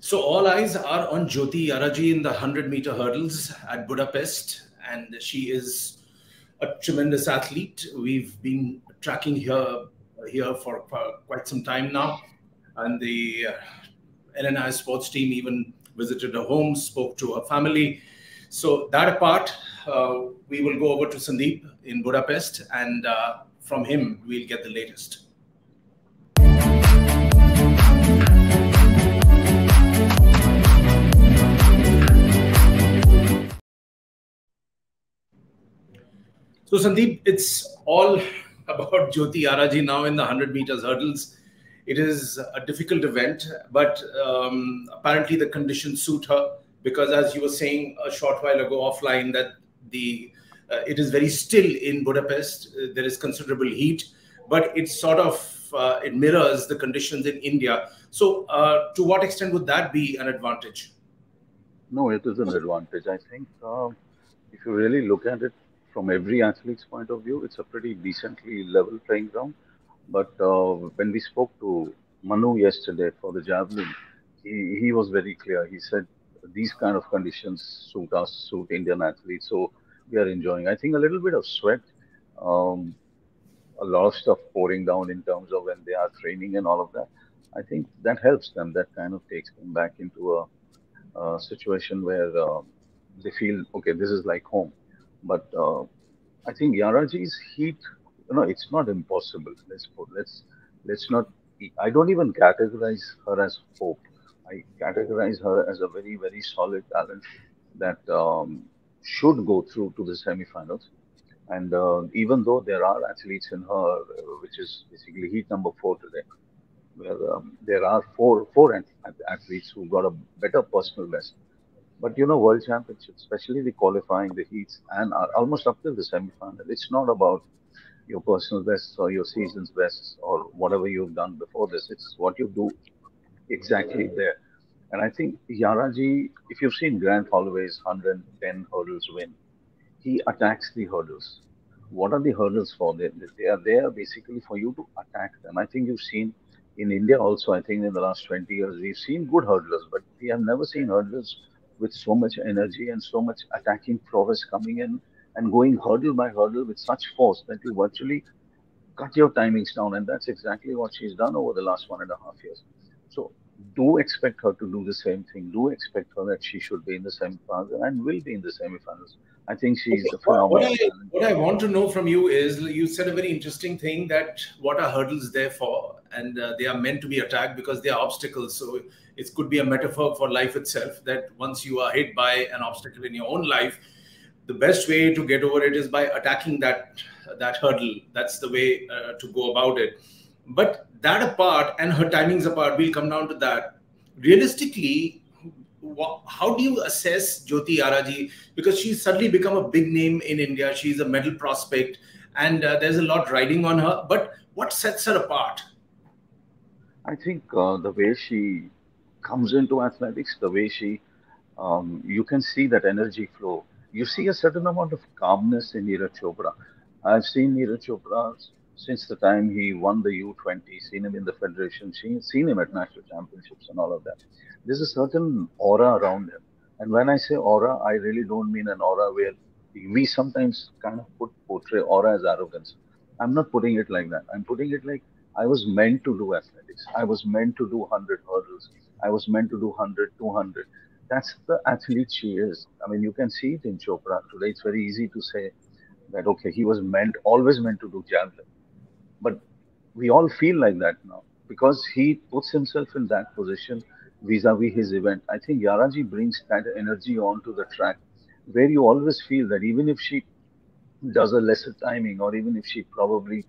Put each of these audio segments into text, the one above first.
So all eyes are on Jyothi Yarraji in the 100-meter hurdles at Budapest, and she is a tremendous athlete. We've been tracking here for quite some time now, and the NNI sports team even visited her home, spoke to her family. So that apart, we will go over to Sandeep in Budapest, and from him we'll get the latest. So Sandeep, it's all about Jyothi Yarraji now in the 100 meters hurdles. It is a difficult event, but apparently the conditions suit her, because as you were saying a short while ago offline, that it is very still in Budapest. There is considerable heat, but it sort of it mirrors the conditions in India. So to what extent would that be an advantage? No, it is an advantage. I think if you really look at it from every athlete's point of view, it's a pretty decently level playing ground. But when we spoke to Manu yesterday for the javelin, he was very clear. He said these kind of conditions suit us, suit Indian athletes. So we are enjoying. I think a little bit of sweat, a lot of stuff pouring down in terms of when they are training and all of that. I think that helps them. That kind of takes them back into a situation where they feel, okay, this is like home. But I think Yarraji's heat, it's not impossible. Let's not. I don't even categorize her as hope. I categorize her as a very, very solid talent that should go through to the semifinals. And even though there are athletes in her, which is basically heat number 4 today, where there are four athletes who got a better personal best. But World Championships, especially the qualifying, the heats, and almost up to the semi-final, it's not about your personal bests or your season's bests or whatever you've done before this. It's what you do exactly there. And I think Yarraji, if you've seen Grant Holloway's 110 hurdles win, he attacks the hurdles. What are the hurdles for? They are there basically for you to attack them. I think you've seen in India also, I think in the last 20 years, we've seen good hurdlers, but we have never seen hurdlers with so much energy and so much attacking prowess coming in and going hurdle by hurdle with such force that you virtually cut your timings down. And that's exactly what she's done over the last 1.5 years. So do expect her to do the same thing. Do expect her that she should be in the semifinals and will be in the semifinals. I think she's a phenomenal talent. What I want to know from you is, you said a very interesting thing, that what are hurdles there for? And they are meant to be attacked because they are obstacles. So it could be a metaphor for life itself, that once you are hit by an obstacle in your own life, the best way to get over it is by attacking that hurdle. That's the way to go about it. But that apart, and her timings apart, we'll come down to that. Realistically, how do you assess Jyothi Yarraji? Because she's suddenly become a big name in India. She's a medal prospect, and there's a lot riding on her. But what sets her apart? I think the way she comes into athletics, the way she, you can see that energy flow. You see a certain amount of calmness in Neeraj Chopra. I've seen Neeraj Chopra since the time he won the U20, seen him in the federation, seen him at national championships and all of that. There's a certain aura around him. And when I say aura, I really don't mean an aura where we sometimes kind of portray aura as arrogance. I'm not putting it like that. I'm putting it like, I was meant to do athletics. I was meant to do 100 hurdles. I was meant to do 100, 200. That's the athlete she is. I mean, you can see it in Chopra. Today, it's very easy to say that, okay, he was always meant to do javelin. But we all feel like that now because he puts himself in that position vis-a-vis his event. I think Yarraji brings that energy onto the track where you always feel that even if she does a lesser timing or even if she probably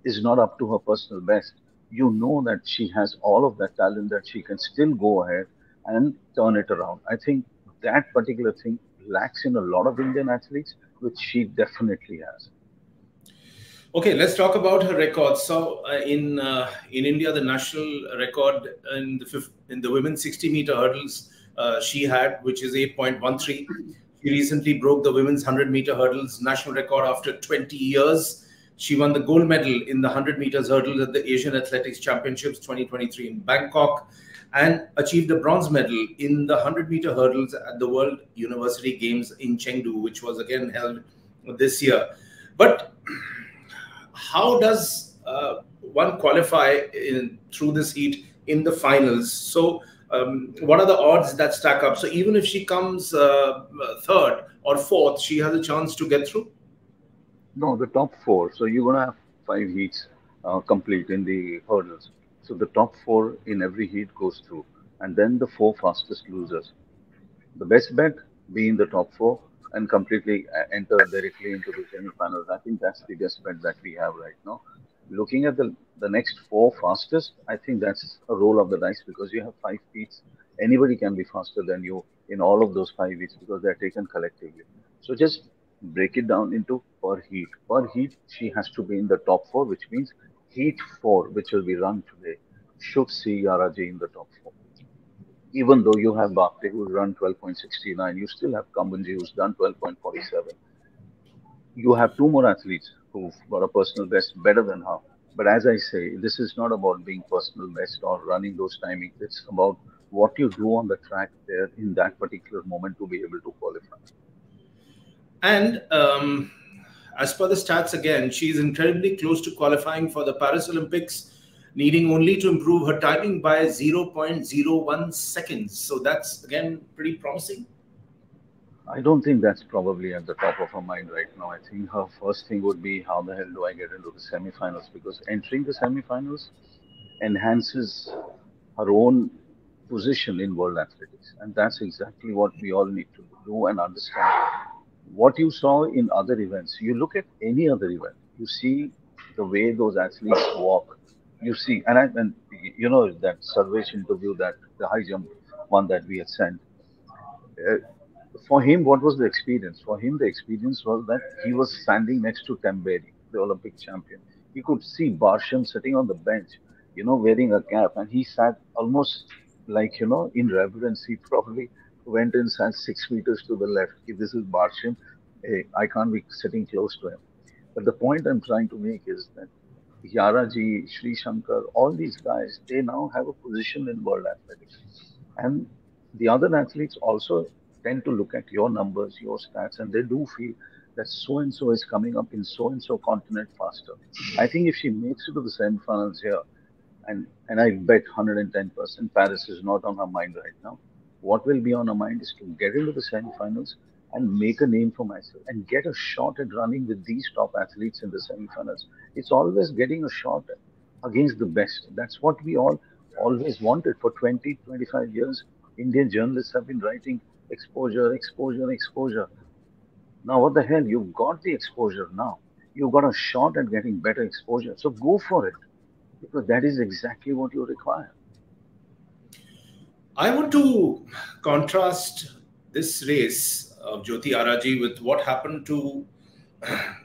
is not up to her personal best, you know that she has all of that talent that she can still go ahead and turn it around. I think that particular thing lacks in a lot of Indian athletes, which she definitely has. Okay, let's talk about her records. So in India, the national record in the women's 60-meter hurdles she had, which is 8.13. She recently broke the women's 100-meter hurdles national record after 20 years. She won the gold medal in the 100 meters hurdles at the Asian Athletics Championships 2023 in Bangkok. and achieved a bronze medal in the 100-meter hurdles at the World University Games in Chengdu, which was again held this year. But how does one qualify through this heat in the finals? So what are the odds that stack up? So even if she comes third or fourth, she has a chance to get through? No, the top four. So you're gonna have five heats complete in the hurdles. So the top four in every heat goes through, and then the four fastest losers. The best bet be in the top four and completely enter directly into the semi-finals. I think that's the best bet that we have right now. Looking at the next four fastest, I think that's a roll of the dice because you have five heats. Anybody can be faster than you in all of those five heats because they're taken collectively. So just break it down into per heat. Per heat, she has to be in the top four, which means heat four, which will be run today, should see Yaraji in the top four. Even though you have Bhakti who's run 12.69, you still have Kambanji who's done 12.47. You have two more athletes who've got a personal best better than her. But as I say, this is not about being personal best or running those timings. It's about what you do on the track there in that particular moment to be able to qualify. And as per the stats, again, she's incredibly close to qualifying for the Paris Olympics, needing only to improve her timing by 0.01 seconds. So that's, again, pretty promising. I don't think that's probably at the top of her mind right now. I think her first thing would be how the hell do I get into the semifinals? Because entering the semifinals enhances her own position in world athletics. And that's exactly what we all need to do and understand. What you saw in other events, you look at any other event, you see the way those athletes walk. You see, and you know that Sarvesh interview, that the high jump one that we had sent. Uh, for him, what was the experience? For him, the experience was that he was standing next to Tamberi, the Olympic champion. He could see Barsham sitting on the bench, wearing a cap, and he sat almost like, in reverence. He probably went and sat 6 meters to the left. If this is Barsham, hey, I can't be sitting close to him. But the point I'm trying to make is that Yaraji, Sri Shankar, all these guys, they now have a position in world athletics. And the other athletes also tend to look at your numbers, your stats, and they do feel that so and so is coming up in so and so continent faster. I think if she makes it to the semifinals here, and I bet 110% Paris is not on her mind right now. What will be on her mind is to get into the semifinals and make a name for myself and get a shot at running with these top athletes in the semifinals. It's always getting a shot against the best. That's what we all always wanted for 20, 25 years. Indian journalists have been writing exposure, exposure, exposure. Now, what the hell? You've got the exposure now. You've got a shot at getting better exposure. So go for it because that is exactly what you require. I want to contrast this race of Jyothi Yarraji with what happened to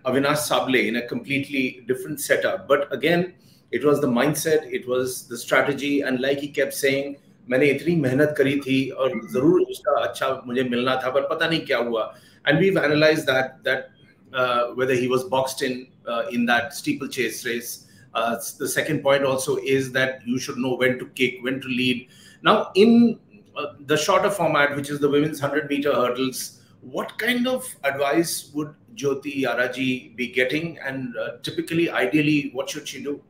Avinash Sable in a completely different setup. But again, it was the mindset, it was the strategy, and like he kept saying, मैंने इतनी मेहनत करी थी और जरूर उसका अच्छा मुझे मिलना था, पर पता नहीं क्या हुआ. And we've analyzed that whether he was boxed in that steeplechase race. The second point also is that you should know when to kick, when to lead. Now, in the shorter format, which is the women's 100-meter hurdles, what kind of advice would Jyothi Yarraji be getting? And typically, ideally, what should she do?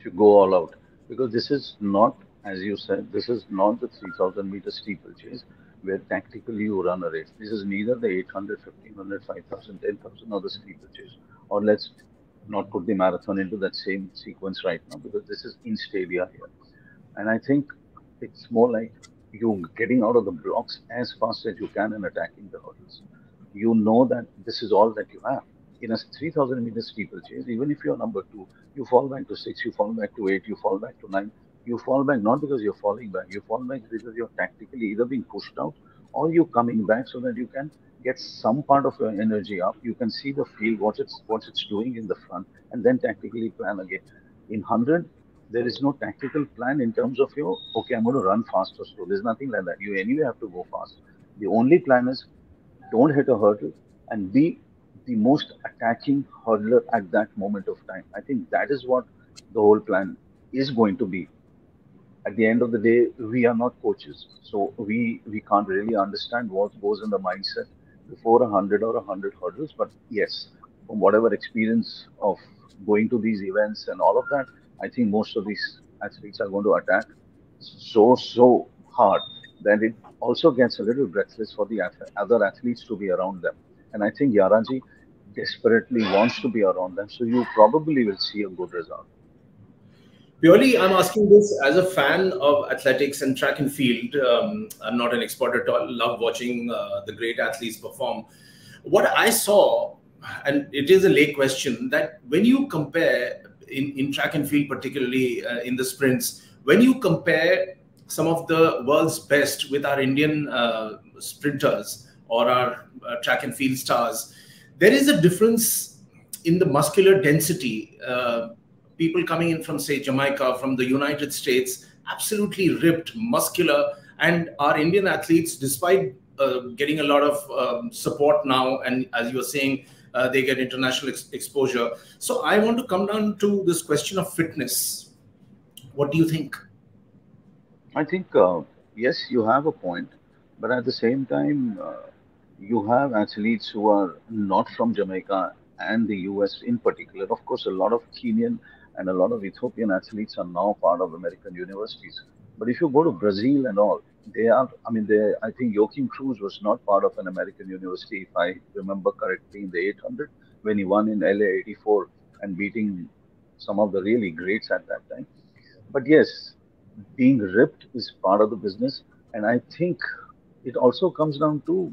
To go all out. Because this is not, as you said, this is not the 3,000-meter steeplechase where tactically you run a race. This is neither the 800, 1,500, 5,000, 10,000 or the steeplechase. Or let's not put the marathon into that same sequence right now because this is in stadia here. And I think it's more like you getting out of the blocks as fast as you can and attacking the hurdles. You know that this is all that you have. In a 3,000-meter steeplechase, even if you're number 2, you fall back to 6, you fall back to 8, you fall back to 9. You fall back not because you're falling back, you fall back because you're tactically either being pushed out or you're coming back so that you can get some part of your energy up. You can see the field, what it's doing in the front, and then tactically plan again. In 100, there is no tactical plan in terms of okay, I'm going to run fast or slow. There's nothing like that. You anyway have to go fast. The only plan is don't hit a hurdle and be the most attacking hurdler at that moment of time. I think that is what the whole plan is going to be. At the end of the day, we are not coaches, so we can't really understand what goes in the mindset before 100 hurdles. But yes, from whatever experience of going to these events and all of that, I think most of these athletes are going to attack so hard that it also gets a little breathless for the other athletes to be around them. And I think Yaraji desperately wants to be around them, so you probably will see a good result. Purely, I'm asking this as a fan of athletics and track and field. I'm not an expert at all. Love watching the great athletes perform. What I saw, and it is a lay question, that when you compare in track and field, particularly in the sprints, when you compare some of the world's best with our Indian sprinters or our track and field stars, there is a difference in the muscular density. People coming in from, say, Jamaica, from the United States, absolutely ripped, muscular, and our Indian athletes, despite getting a lot of support now, and as you were saying, they get international exposure. So I want to come down to this question of fitness. What do you think? I think, yes, you have a point, but at the same time, you have athletes who are not from Jamaica and the US in particular. Of course, a lot of Kenyan and a lot of Ethiopian athletes are now part of American universities. But if you go to Brazil and all, they are, I mean, I think Joachim Cruz was not part of an American university, if I remember correctly, in the 800 when he won in LA 84 and beating some of the really greats at that time. But yes, being ripped is part of the business. And I think it also comes down to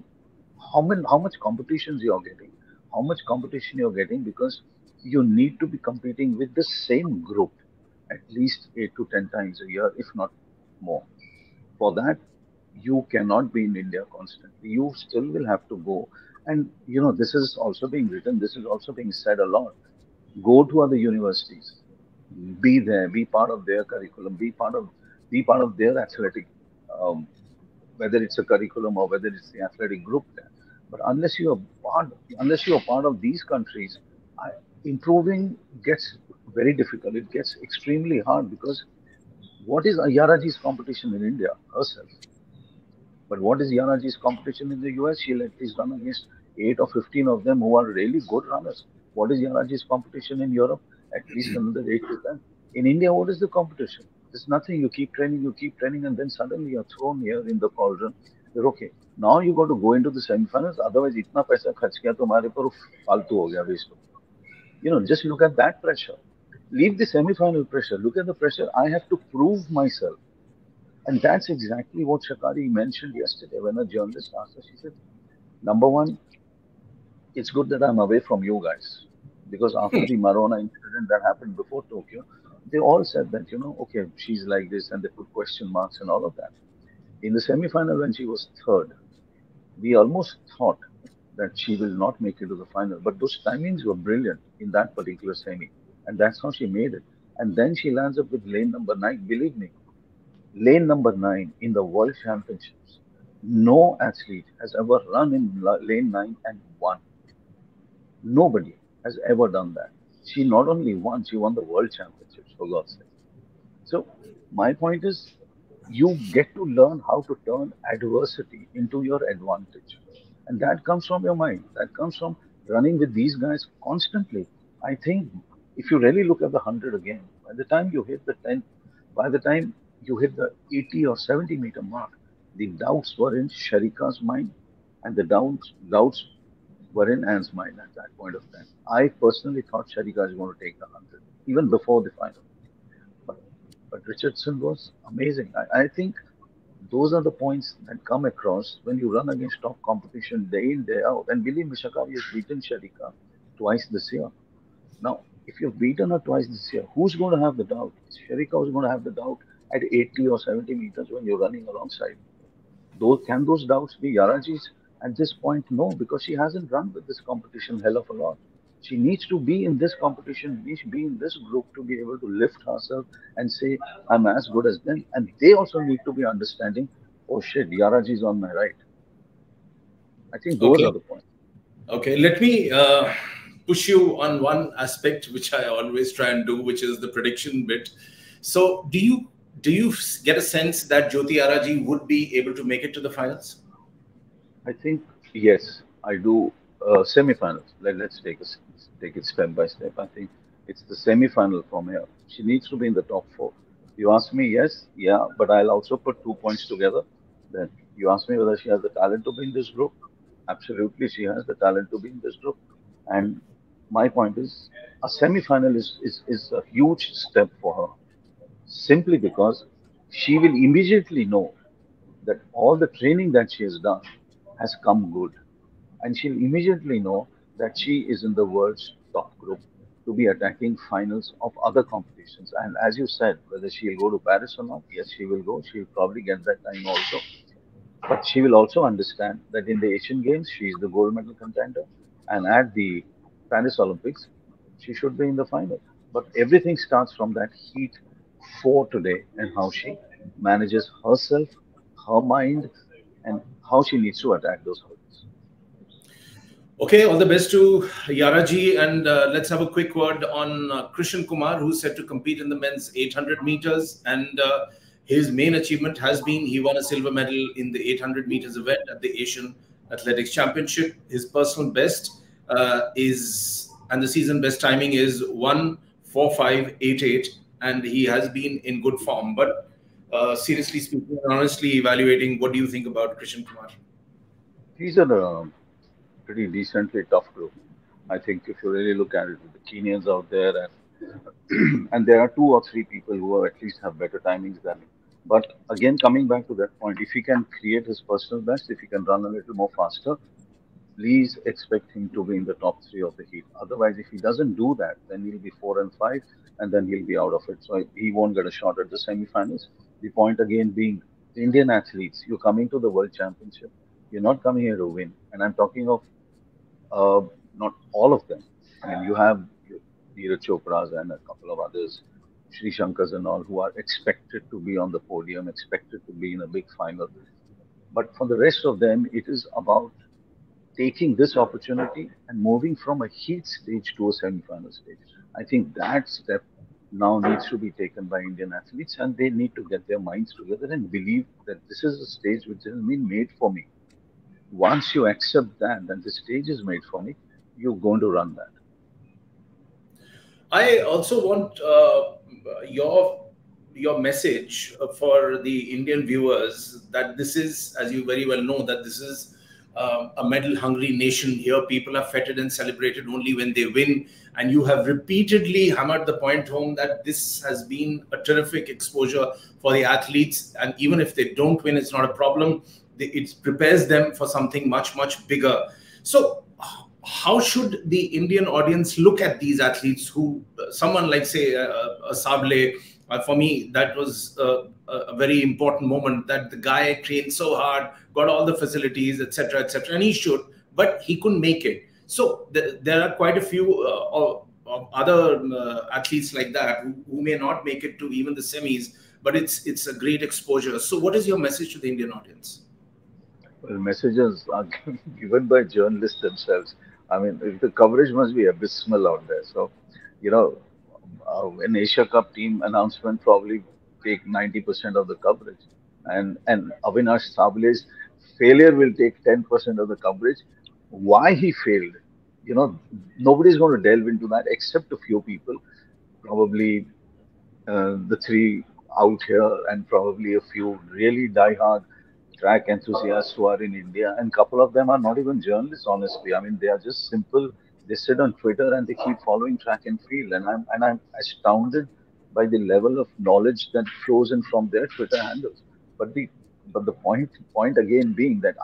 how much competitions you're getting, how much competition you're getting, because you need to be competing with the same group at least 8 to 10 times a year, if not more. For that, you cannot be in India constantly. You still will have to go. And this is also being written, this is also being said a lot. Go to other universities, be there, be part of their curriculum, be part of their athletic, um, whether it's a curriculum or whether it's the athletic group there. But unless you are part of these countries, I, improving gets very difficult. It gets extremely hard because what is Ayaraji's competition in India herself? But what is Yanaji's competition in the US? She'll at least run against 8 or 15 of them who are really good runners. What is Yanaji's competition in Europe? At least another 8 to 10. In India, what is the competition? There's nothing. You keep training, and then suddenly you're thrown here in the cauldron. You're okay. Now you got to go into the semifinals. Otherwise, itna paisa kharch kiya tumhare par faltu ho gaya, waste. Just look at that pressure. Leave the semi-final pressure. Look at the pressure. I have to prove myself. And that's exactly what Shakari mentioned yesterday when a journalist asked her. She said, number one, it's good that I'm away from you guys. Because after the Marona incident that happened before Tokyo, they all said that, okay, she's like this, and they put question marks and all of that. In the semi-final, when she was third, we almost thought that she will not make it to the final. But those timings were brilliant in that particular semi. And that's how she made it. And then she lands up with lane number 9. Believe me, lane number 9 in the World Championships, no athlete has ever run in lane 9 and won. Nobody has ever done that. She not only won, she won the World Championships, for God's sake. So, my point is, you get to learn how to turn adversity into your advantage. And that comes from your mind. That comes from running with these guys constantly. I think if you really look at the 100 again, by the time you hit the 10, by the time you hit the 80 or 70 meter mark, the doubts were in Sharika's mind and the doubts were in Anne's mind at that point of time. I personally thought Sharika is going to take the 100, even before the final. But Richardson was amazing. I think those are the points that come across when you run against top competition day in, day out. And believe me, Shakari has beaten Sharika twice this year. Now, if you've beaten her twice this year, who's going to have the doubt? It's Sharika who's going to have the doubt at 80 or 70 meters when you're running alongside. Can those doubts be Yarraji's? At this point, no, because she hasn't run with this competition hell of a lot. She needs to be in this competition, needs to be in this group to be able to lift herself and say, I'm as good as them. And they also need to be understanding, oh shit, Yarraji's on my right. I think those are the points. Okay, let me push you on one aspect, which I always try and do, which is the prediction bit. So do Do you get a sense that Jyothi Yarraji would be able to make it to the finals? I think yes, I do. Semi-finals. Let's take it step by step. I think it's the semi-final from here. She needs to be in the top four. You ask me, yes, yeah, but I'll also put 2 points together. Then you ask me whether she has the talent to be in this group. Absolutely, she has the talent to be in this group. And my point is, a semi-final is a huge step for her, simply because she will immediately know that all the training that she has done has come good, and she'll immediately know that she is in the world's top group to be attacking finals of other competitions. And as you said, whether she'll go to Paris or not, yes, she will go. She'll probably get that time also. But she will also understand that in the Asian Games, she is the gold medal contender, and at the Paris Olympics, she should be in the final. But everything starts from that heat for today and how she manages herself, her mind, and how she needs to attack those hurdles. Okay, all the best to Yaraji, and let's have a quick word on Krishan Kumar, who's set to compete in the men's 800 meters, and his main achievement has been he won a silver medal in the 800 meters event at the Asian Athletics Championship. His personal best and the season best timing is 1:45.88, and he has been in good form. But seriously speaking, and honestly evaluating, what do you think about Krishan Kumar? These are pretty decently tough group. I think if you really look at it, with the Kenyans out there, and there are 2 or 3 people who at least have better timings than him. But again, coming back to that point, if he can create his personal best, if he can run a little more faster, please expect him to be in the top three of the heat. Otherwise, if he doesn't do that, then he'll be 4 and 5, and then he'll be out of it. So he won't get a shot at the semifinals. The point again being, Indian athletes, you're coming to the World Championship. You're not coming here to win, and I'm talking of uh, not all of them. I mean, you have Neeraj Chopras and a couple of others, Sri Shankars and all, who are expected to be on the podium, expected to be in a big final. But for the rest of them, it is about taking this opportunity and moving from a heat stage to a semi-final stage. I think that step now needs to be taken by Indian athletes, and they need to get their minds together and believe that this is a stage which has been made for me. Once you accept that the stage is made for me, you're going to run that. I also want your message for the Indian viewers that this is, as you very well know, that this is a medal-hungry nation. Here, people are feted and celebrated only when they win. And you have repeatedly hammered the point home that this has been a terrific exposure for the athletes. And even if they don't win, it's not a problem. It prepares them for something much, much bigger. So how should the Indian audience look at these athletes who, someone like, say, a Sable, for me, that was a very important moment, that the guy trained so hard, got all the facilities, etc., etc., and he should, but he couldn't make it. So there are quite a few other athletes like that who may not make it to even the semis, but it's a great exposure. So what is your message to the Indian audience? Well, messages are given by journalists themselves. I mean, the coverage must be abysmal out there. So, you know, an Asia Cup team announcement probably take 90% of the coverage, and Avinash Sable's failure will take 10% of the coverage. Why he failed, you know, nobody's going to delve into that except a few people, probably the three out here, and probably a few really die-hard track enthusiasts who are in India, and a couple of them are not even journalists, honestly. I mean, they are just simple. They sit on Twitter and they keep following track and field, and I'm astounded by the level of knowledge that flows in from their Twitter handles. But the point again being that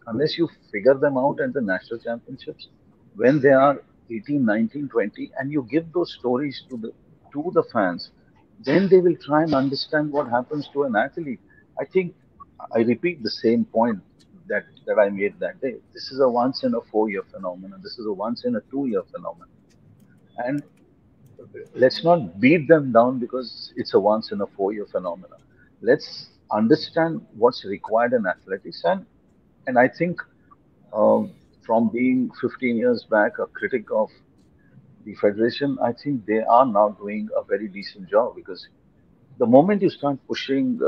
unless you figure them out at the national championships, when they are 18, 19, 20, and you give those stories to the fans, then they will try and understand what happens to an athlete. I think I repeat the same point that I made that day. This is a once in a 4 year phenomenon. This is a once in a 2 year phenomenon. And let's not beat them down because it's a once in a 4 year phenomenon. Let's understand what's required in athletics. And I think from being 15 years back a critic of the federation, I think they are now doing a very decent job, because the moment you start pushing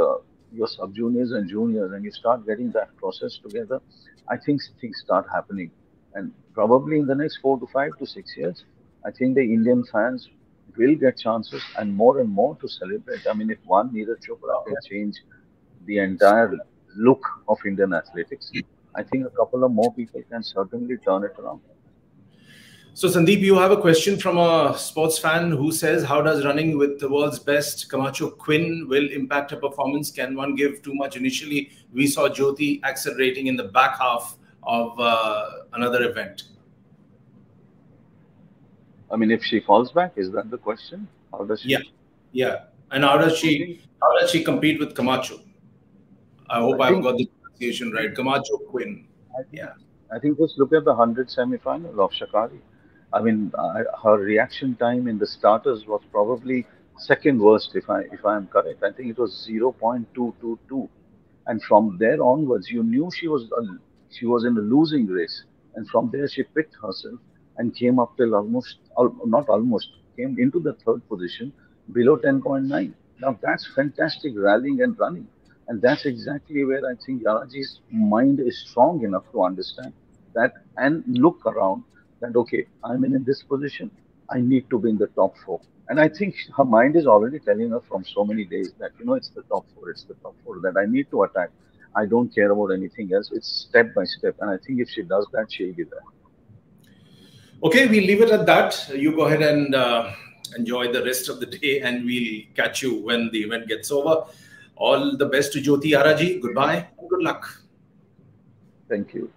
your sub juniors and juniors and you start getting that process together, I think things start happening. And probably in the next 4 to 5 to 6 years, I think the Indian fans will get chances and more to celebrate. I mean, if one Neeraj Chopra can change the entire look of Indian athletics, I think a couple of more people can certainly turn it around. So, Sandeep, you have a question from a sports fan who says, how does running with the world's best Camacho Quinn will impact her performance? Can one give too much initially? We saw Jyothi accelerating in the back half of another event. I mean, if she falls back, is that the question? How does she? Yeah. And how does she compete with Camacho? I hope I've got the pronunciation right. Camacho Quinn. I think just look at the 100 semi-final of Shakari. I mean, her reaction time in the starters was probably second worst, if I am correct. I think it was 0.222, and from there onwards, you knew she was in a losing race, and from there she picked herself and came up till not almost, came into the third position below 10.9. Now that's fantastic rallying and running, and that's exactly where I think Yaraji's mind is strong enough to understand that and look around that, okay, I'm in this position, I need to be in the top four. And I think her mind is already telling her from so many days that, it's the top four, that I need to attack. I don't care about anything else. It's step by step. And I think if she does that, she'll be there. Okay, we'll leave it at that. You go ahead and enjoy the rest of the day, and we'll catch you when the event gets over. All the best to Jyothi Yarraji. Goodbye and good luck. Thank you.